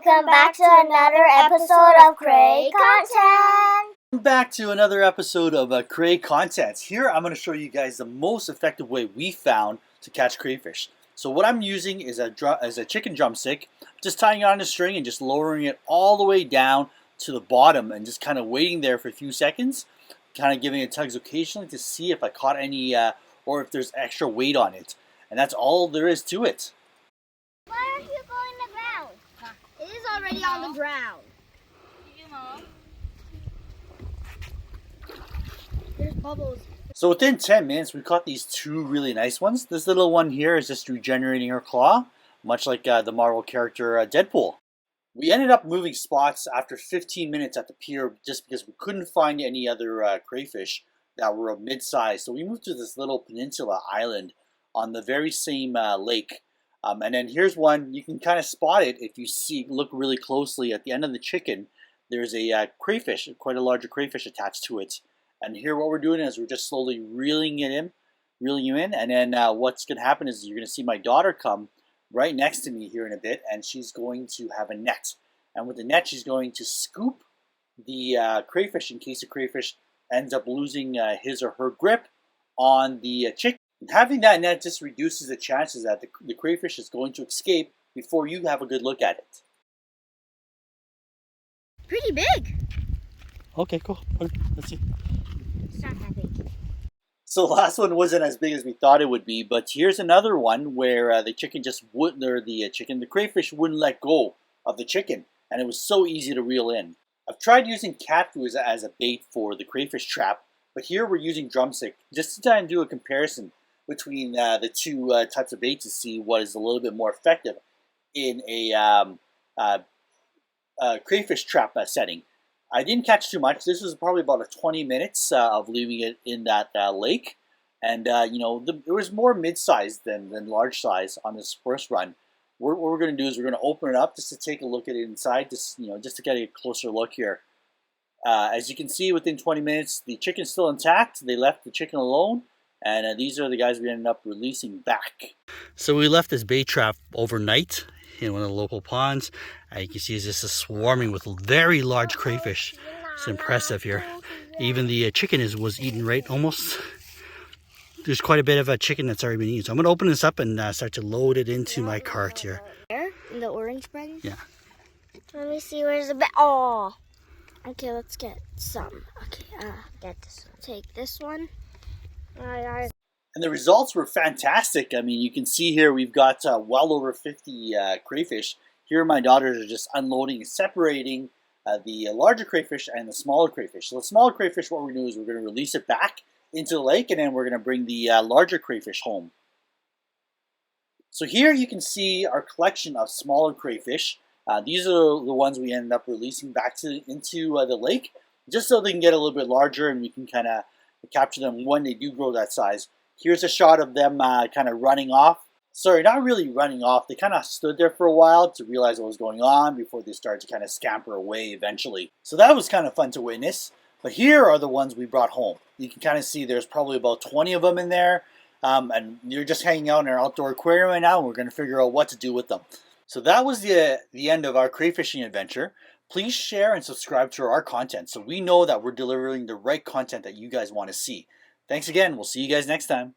welcome back to another episode of Cray Content. Back to another episode of Cray Content. Here I'm going to show you guys the most effective way we found to catch crayfish. So what I'm using is a chicken drumstick, just tying it on a string and just lowering it all the way down to the bottom and just kind of waiting there for a few seconds, kind of giving it tugs occasionally to see if I caught any or if there's extra weight on it. And that's all there is to it. Why aren't you going to the ground? It is already on the ground. There's bubbles. So within 10 minutes, we caught these two really nice ones. This little one here is just regenerating her claw, much like the Marvel character Deadpool. We ended up moving spots after 15 minutes at the pier just because we couldn't find any other crayfish that were of mid-size. So we moved to this little peninsula island on the very same lake. And then here's one. You can kind of spot it if you look really closely at the end of the chicken. There's a crayfish, quite a larger crayfish attached to it. And here what we're doing is we're just slowly reeling him in. And then what's going to happen is you're going to see my daughter come right next to me here in a bit. And she's going to have a net. And with the net, she's going to scoop the crayfish in case the crayfish ends up losing his or her grip on the chicken. And having that net just reduces the chances that the crayfish is going to escape before you have a good look at it. Pretty big. Okay, cool. Let's see. It's not that big. So the last one wasn't as big as we thought it would be, but here's another one where the crayfish wouldn't let go of the chicken, and it was so easy to reel in. I've tried using cat food as a bait for the crayfish trap, but here we're using drumstick just to try and do a comparison between the two types of bait to see what is a little bit more effective in a crayfish trap setting. I didn't catch too much. This was probably about 20 minutes of leaving it in that lake. And, it was more mid-sized than large size on this first run. What we're going to do is we're going to open it up just to take a look at it inside, just to get a closer look here. As you can see, within 20 minutes, the chicken's still intact. They left the chicken alone. And these are the guys we ended up releasing back. So we left this bait trap overnight in one of the local ponds. You can see it's just swarming with very large crayfish. It's impressive here. Even the chicken was eaten right almost. There's quite a bit of a chicken that's already been eaten. So I'm going to open this up and start to load it into my cart here. In the orange bag? Yeah. Let me see, where's the bag? Oh! Okay, let's get some. Okay, get this one. Take this one. And the results were fantastic. I mean, you can see here we've got well over 50 crayfish. Here my daughters are just unloading and separating the larger crayfish and the smaller crayfish. So the smaller crayfish, what we're going to do is we're going to release it back into the lake, and then we're going to bring the larger crayfish home. So here you can see our collection of smaller crayfish. These are the ones we ended up releasing back into the lake, just so they can get a little bit larger and we can kind of capture them when they do grow that size. Here's a shot of them kind of running off. Sorry, not really running off. They kind of stood there for a while to realize what was going on before they started to kind of scamper away eventually. So that was kind of fun to witness. But here are the ones we brought home. You can kind of see there's probably about 20 of them in there. And they're just hanging out in our outdoor aquarium right now, and we're going to figure out what to do with them. So that was the end of our crayfishing adventure. Please share and subscribe to our content so we know that we're delivering the right content that you guys want to see. Thanks again. We'll see you guys next time.